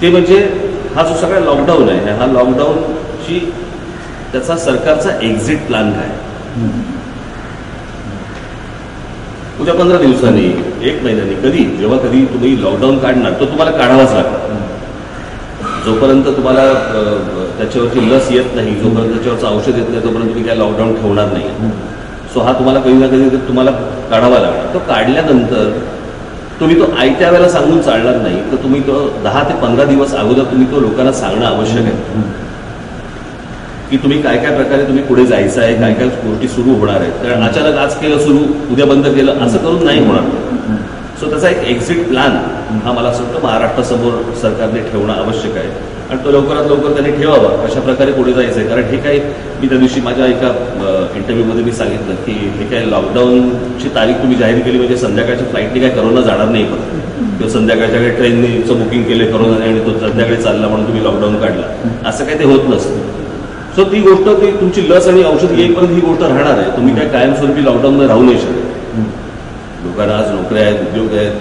ते म्हणजे हा जो सगळा लॉकडाऊन आहे, हा लॉकडाऊनची त्याचा सरकारचा एक्झिट प्लॅन काय. उद्या 15 दिवसांनी, 1 महिन्यानी, कधी जेव्हा कधी तुम्ही लॉकडाऊन काढणार तो तुम्हाला काढावाच लागतो. जोपर्यंत तुम्हाला त्याच्यावरची लस येत नाही, जोपर्यंत त्याच्यावरचं औषध येत नाही, तोपर्यंत तुम्ही काय लॉकडाऊन ठेवणार नाही. सो हा तुम्हाला कधी ना कधी तुम्हाला काढावा लागणार. तो काढल्यानंतर तुम्ही तो आयत्या वेळेला सांगून चालणार नाही, तर तुम्ही तो 10 ते 15 दिवस अगोदर तुम्ही तो लोकांना सांगणं आवश्यक आहे की तुम्ही काय काय प्रकारे तुम्ही पुढे जायचं आहे, काय काय गोष्टी सुरू होणार आहेत. कारण अचानक आज केलं सुरू, उद्या बंद केलं असं करून नाही होणार. सो त्याचा एक एक्झिट प्लॅन हा मला असं वाटतं महाराष्ट्रासमोर सरकारने ठेवणं आवश्यक आहे आणि तो लवकरात लवकर त्यांनी ठेवावा. कशा प्रकारे पुढे जायचं आहे. कारण हे काही मी त्या दिवशी माझ्या एका इंटरव्ह्यूमध्ये मी सांगितलं की हे काय लॉकडाऊनची तारीख तुम्ही जाहीर केली म्हणजे संध्याकाळच्या फ्लाईटने काय करोना जाणार नाही पण, किंवा संध्याकाळच्या काही ट्रेनचं बुकिंग केले करोनाने आणि तो संध्याकाळी चालला म्हणून तुम्ही लॉकडाऊन काढला, असं काही ते होत नसतं. सो ती गोष्ट ती तुमची लस आणि औषध येईपर्यंत ही गोष्ट राहणार आहे. तुम्ही काय कायमस्वरूपी लॉकडाऊनमध्ये राहू नाही शकत. लोकांना आज नोकऱ्या आहेत, उद्योग आहेत,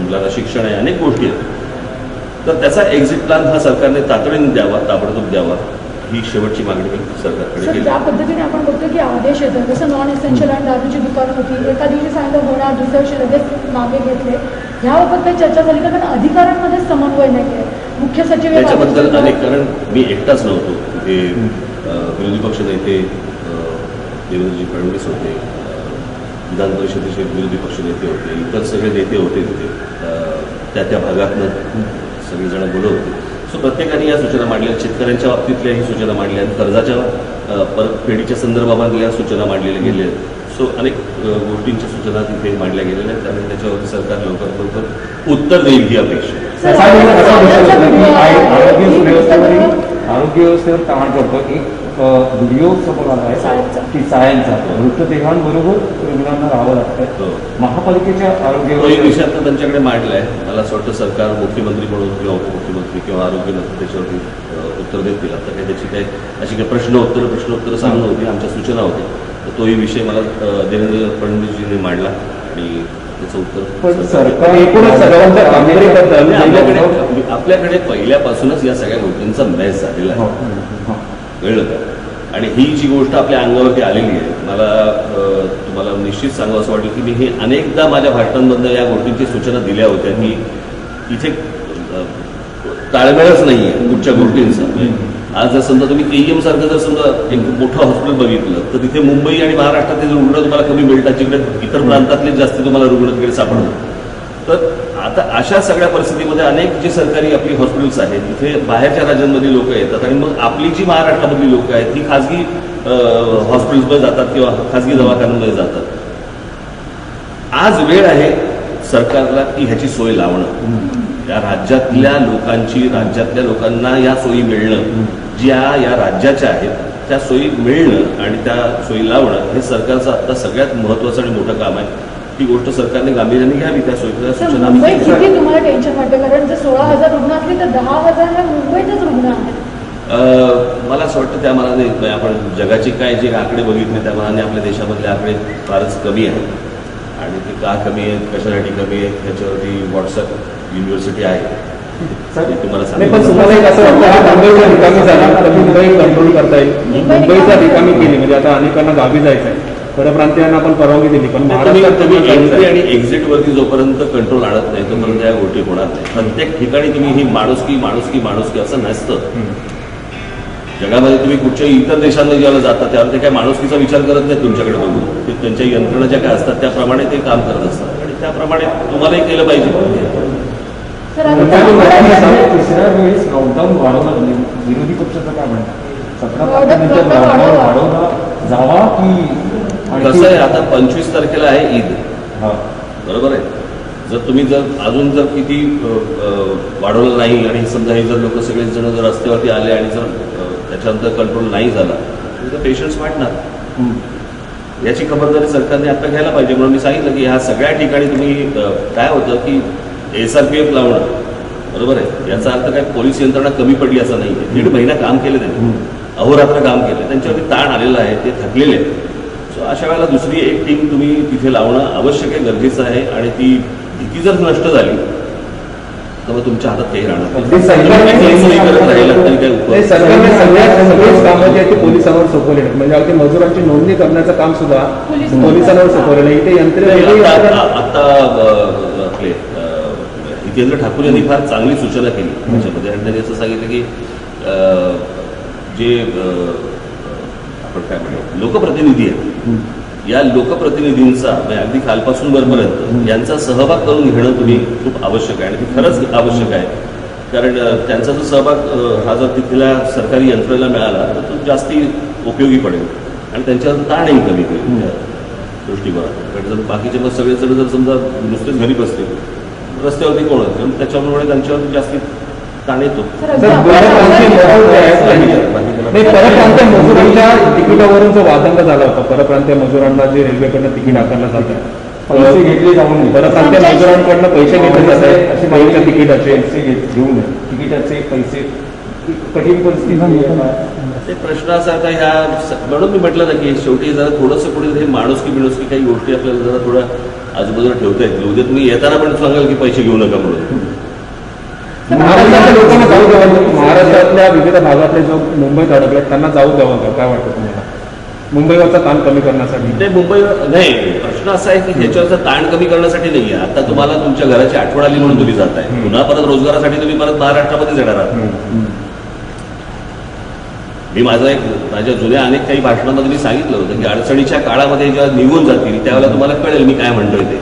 मुलांना शिक्षण आहे, अनेक गोष्टी आहेत. तर त्याचा एक्झिट प्लॅन हा सरकारने तातडीने द्यावा, ताबडतोब द्यावा, ही शेवटची मागणी मी सरकारकडे केली. ज्या पद्धतीने आपण बघतो की आदेश येतात, जसं नॉन एसेन्शियल आणि दारूची दुकानं होती, एका दिवशी सांगितलं होणार, दुसऱ्या दिवशी लगेच मागे घेतले. ह्याबाबत काही चर्चा झाली का? कारण अधिकाऱ्यांमध्ये समन्वय नाही आहे. मुख्य सचिव त्याच्याबद्दल अनेक, कारण मी एकटाच नव्हतो तिथे. विरोधी पक्ष नेते देवेंद्रजी फडणवीस होते, विधान परिषदेचे विरोधी पक्ष नेते होते, इतर सगळे नेते होते तिथे, त्या भागातनं सगळेजण बोलत होते. सो प्रत्येकाने या सूचना मांडल्या, शेतकऱ्यांच्या बाबतीतल्याही सूचना मांडल्या, कर्जाच्या परतफेडीच्या संदर्भातल्या सूचना मांडलेल्या गेल्या. सो अनेक गोष्टींच्या सूचना तिथे मांडल्या गेलेल्या आहेत आणि त्याच्यावरती सरकार लवकरात लवकर उत्तर देईल ही अपेक्षा. आरोग्य व्यवस्थेवर ताण करतो. एक व्हिडिओ समोर आला आहे की सायांचा मृतदेहांबरोबर रुग्णांना राहावं लागतं. महापालिकेच्या आरोग्य विषय आता त्यांच्याकडे मांडला आहे. मला असं वाटतं सरकार मुख्यमंत्री म्हणून किंवा उपमुख्यमंत्री किंवा आरोग्य मंत्री त्याच्यावरती उत्तर देतील. आता काही त्याची काही अशी काही प्रश्नोत्तर सांगणं होती, आमच्या सूचना होती, तर तोही विषय मला देवेंद्र फडणवीसजींनी मांडला आणि त्याचं उत्तर सरकार एकूणच सर्वांच्या कामगिरीबद्दल आपल्याकडे पहिल्यापासूनच या सगळ्या गोष्टींचा मॅच झालेला आहे, कळलं का? आणि ही जी गोष्ट आपल्या अंगावरती आलेली आहे, मला तुम्हाला निश्चित सांगावं असं वाटलं की मी हे अनेकदा माझ्या भाषणांमधनं या गोष्टींची सूचना दिल्या होत्या की इथे ताळमेळच नाही आहे कुठच्या गोष्टींचा. आज जर समजा तुम्ही KEM सारखं जर समजा एक मोठं हॉस्पिटल बघितलं तर तिथे मुंबई आणि महाराष्ट्रातले रुग्ण तुम्हाला कमी मिळतात, जिकडे इतर प्रांतातले जास्त तुम्हाला रुग्ण तिकडे सापडतात. तर आता अशा सगळ्या परिस्थितीमध्ये अनेक जी सरकारी आपली हॉस्पिटल्स आहेत तिथे बाहेरच्या राज्यांमधली लोक येतात आणि मग आपली जी महाराष्ट्रामधली लोक आहेत ती खाजगी हॉस्पिटल्समध्ये जातात किंवा खाजगी दवाखान्यांमध्ये जातात. आज वेळ आहे सरकारला की ह्याची सोय लावणं, या राज्यातल्या लोकांना या सोयी मिळणं, ज्या या राज्याच्या आहेत त्या सोयी मिळणं आणि त्या सोयी लावणं हे सरकारचं आता सगळ्यात महत्वाचं आणि मोठं काम आहे. ती गोष्ट सरकारने गांभीर्याने घ्यावी. त्या सोयीच्या सूचना किती तुम्हाला टेन्शन वाटतं? कारण जर 16,000 रुग्ण असले तर 10,000 हे मुंबईतच रुग्ण आहेत. मला असं वाटतं त्या मानाने आपण जगाचे काय जे आकडे बघितले त्या मानाने आपल्या देशामधले आकडे फारच कमी आहेत आणि ते का कमी आहेत, कशासाठी कमी आहेत, त्याच्यावरती व्हॉट्सअप युनिव्हर्सिटी आहे. तुम्हाला मुंबई कंट्रोल करता येईल. मुंबईचा रिकामी केली म्हणजे आता अनेकांना गावी जायचं आहे, परप्रांतीयांना आपण परवानगी दिली, पण महाराष्ट्रात एंट्री आणि एक्झिट वरती जोपर्यंत कंट्रोल आणत नाही तोपर्यंत या गोष्टी होणार नाही. प्रत्येक ठिकाणी तुम्ही ही माणुसकी असं नसतं. जगामध्ये तुम्ही कुठच्याही इतर देशांमध्ये ज्याला जातात त्यावर ते काय माणुसकीचा विचार करत नाही तुमच्याकडे बघून. ते त्यांच्या यंत्रणा ज्या काय असतात त्याप्रमाणे ते काम करत असतात आणि त्याप्रमाणे तुम्हालाही केलं पाहिजे. तिसऱ्या वेळेस लॉकडाऊन वाढवलं, विरोधी पक्षाचं काय म्हणतात? 17 वाढवला जावा की कसं आहे, आता 25 तारखेला आहे ईद, बरोबर आहे. तुम्ही अजून किती वाढवलं नाही आणि समजा हे जर लोक सगळेच जण जर रस्त्यावरती आले आणि जर त्याच्यानंतर कंट्रोल नाही झाला तर पेशंट्स वाढणार. याची खबरदारी सरकारने आता घ्यायला पाहिजे. म्हणून मी सांगितलं की ह्या सगळ्या ठिकाणी तुम्ही काय होतं की SRPF लावणं, बरोबर आहे. याचा अर्थ काय पोलीस यंत्रणा कमी पडली असं नाही. 1.5 महिना काम केलं त्यांनी, अहोरात्र काम केलं, त्यांच्यावरती ताण आलेला आहे, ते थकलेले आहेत. सो अशा वेळेला दुसरी एक टीम तुम्ही तिथे लावणं आवश्यक आहे, गरजेचं आहे. आणि ती भीती जर नष्ट झाली तर मग तुमच्या हातात काही राहणार नाही. ते सरकारने नाही करत राहिलं तरी काही उपयोग. सरकारने सगळेच कामं जे आहेत ते पोलिसांवर सोपवले आहेत. म्हणजे अगदी मजुरांची नोंदणी करण्याचं काम सुद्धा पोलिसांवर सोपवलेलं आहे. इथे यंत्रे आता आपले हितेंद्र ठाकूर यांनी फार चांगली सूचना केली त्याच्यामध्ये, आणि त्यांनी असं सांगितलं की जे आपण काय म्हणतो लोकप्रतिनिधी आहेत, या लोकप्रतिनिधींचा म्हणजे अगदी खालपासून वरपर्यंत यांचा सहभाग करून घेणं तुम्ही खूप आवश्यक आहे, आणि ते खरंच आवश्यक आहे. कारण त्यांचा जो सहभाग हा जर तिथल्या सरकारी यंत्रणेला मिळाला तर तो जास्ती उपयोगी पडेल आणि त्यांच्यावर ताणही कमी होईल त्या दृष्टिकोनातून. कारण जर बाकीचे मग सगळेजण जर समजा नुसतेच घरी बसले, रस्त्यावरती कोण होते, त्याच्यामुळे त्यांच्यावर जास्ती ताण येतो. मजुरांच्या तिकिटावरून जो वादंग झाला होता, परप्रांतीय मजुरांना जे रेल्वेकडनं तिकीट आकारलं जातं, पैसे घेतले जाऊन परप्रांतीय मजुरांकडनं पैसे घेतले जात आहेत असे माहिती तिकिटाचे घेऊन तिकिटाचे पैसे कठीण परिस्थिती. ते प्रश्न असा आता ह्या म्हणून मी म्हटलं ना की शेवटी जरा थोडंसं पुढे हे माणुसकी बिणुसकी काही गोष्टी आपल्याला जरा थोडं आजूबाजूला ठेवता येतील. उद्या तुम्ही येताना पण सांगाल की पैसे घेऊ नका म्हणून. महाराष्ट्रातल्या लोकांना जाऊ द्यावं, महाराष्ट्रातल्या विविध भागातले जो मुंबईत अडकले त्यांना जाऊ द्यावं का, काय वाटतं तुम्हाला मुंबईवरचा ताण कमी करण्यासाठी? ते मुंबई नाही, प्रश्न असा आहे की ह्याच्यावरचा ताण कमी करण्यासाठी नाही आहे. आता तुम्हाला तुमच्या घराची आठवण आली म्हणून तुम्ही जाताय, पुन्हा परत रोजगारासाठी तुम्ही परत महाराष्ट्रामध्येच येणार आहात. मी माझ्या जुन्या अनेक काही भाषणांमध्ये मी सांगितलं होतं की अडचणीच्या काळामध्ये जेव्हा निघून जातील त्यावेळेला तुम्हाला कळेल मी काय म्हणतोय ते.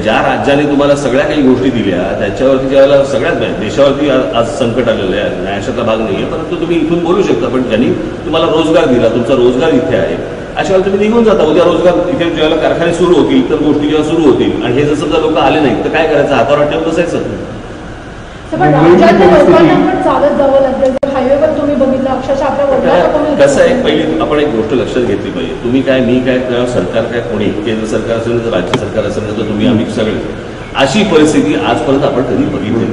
ज्या राज्याने तुम्हाला सगळ्या काही गोष्टी दिल्या त्याच्यावरती ज्यावेळेला सगळ्याच देशावरती आज संकट आलेलं आहे, न्यायाशाचा भाग नाही आहे, परंतु तुम्ही इथून बोलू शकता. पण ज्यांनी तुम्हाला रोजगार दिला, तुमचा रोजगार इथे आहे, अशा वेळेला तुम्ही निघून जाता. उद्या रोजगार इथे ज्यावेळेला कारखाने सुरू होतील, तर गोष्टी जेव्हा सुरू होतील आणि हे जर समजा लोक आले नाहीत तर काय करायचं, हातावर ठेवून बसायचं. राज्यातल्या लोकांना पण चालत जावं लागेल. हायवेवर तुम्ही बघितलं अक्षरशः आपल्या वडिलांना कसं आहे, पहिली आपण एक गोष्ट लक्षात घेतली पाहिजे. तुम्ही काय, मी काय, सरकार काय, कोणी केंद्र सरकार असेल तर राज्य सरकार असेल तर तुम्ही आम्ही सगळे, अशी परिस्थिती आजपर्यंत आपण कधी बघितली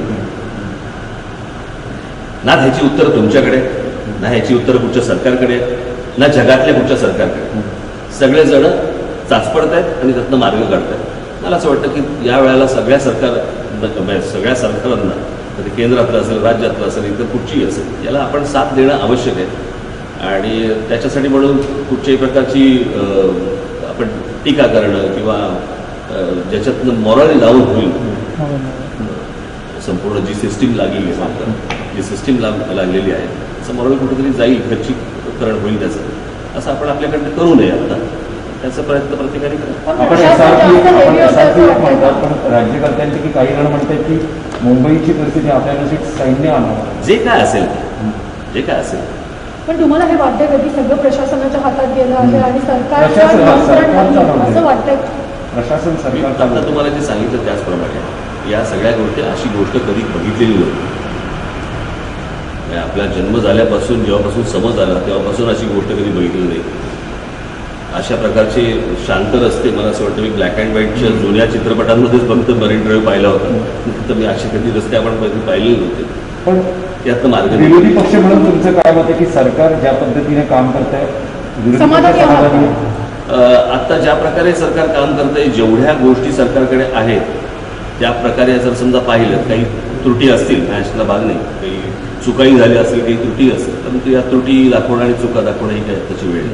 ना. ह्याची उत्तर तुमच्याकडे ना, ह्याची उत्तर कुठच्या सरकारकडे ना, जगातल्या कुठच्या सरकारकडे. सगळेजण चाचपडत आहेत आणि त्यातनं मार्ग काढतायत. मला असं वाटतं की या वेळेला सगळ्या सरकारांना, ते केंद्रातलं असेल, राज्यातलं असेल, इतर कुठचीही असेल, याला आपण साथ देणं आवश्यक आहे. आणि त्याच्यासाठी म्हणून कुठच्याही प्रकारची आपण टीका करणं किंवा ज्याच्यातनं मॉरल डाऊन होईल, संपूर्ण जी सिस्टीम लागलेली आहे, जी सिस्टीम लागलेली आहे असं मॉरल कुठेतरी जाईल, खच्चीकरण होईल त्याचं, असं आपण आपल्याकडनं करू नये. आता त्याचा प्रयत्न प्रत्येकाने करा. आपण राज्यकर्त्यांची की काही जण म्हणतात की मुंबईची परिस्थिती आपल्याला सैन्य आणावं, जे काय असेल जे काय असेल. पण तुम्हाला हे वाटतंय का की सगळं प्रशासनाच्या हातात गेलं आहे आणि सरकारच्या असं वाटतंय? प्रशासन सरकार आता तुम्हाला जे सांगितलं त्याचप्रमाणे या सगळ्या गोष्टी अशी गोष्ट कधी बघितलेली नव्हती. आपला जन्म झाल्यापासून जेव्हापासून समज आला तेव्हापासून अशी गोष्ट कधी बघितली नाही. अशा प्रकारचे शांत रस्ते मला असं वाटतं मी ब्लॅक अँड व्हाईटच्या जुन्या चित्रपटांमध्येच फक्त मरीन ड्राईव्ह पाहिला होता, तर मी असे कधी रस्ते आपण पाहिले नव्हते. पण त्यातनं मार्ग विरोधी पक्ष म्हणून तुमचं काय मत आहे की सरकार ज्या पद्धतीने काम करत आहे, आता ज्या प्रकारे सरकार काम करत आहे, जेवढ्या गोष्टी सरकारकडे आहेत त्या प्रकारे जर समजा पाहिलं, काही त्रुटी असतील, न्यायाशाला भाग नाही, काही चुकाही झाली असेल, काही त्रुटी असेल, परंतु या त्रुटी दाखवणं आणि चुका दाखवणं ही काय त्याची वेळ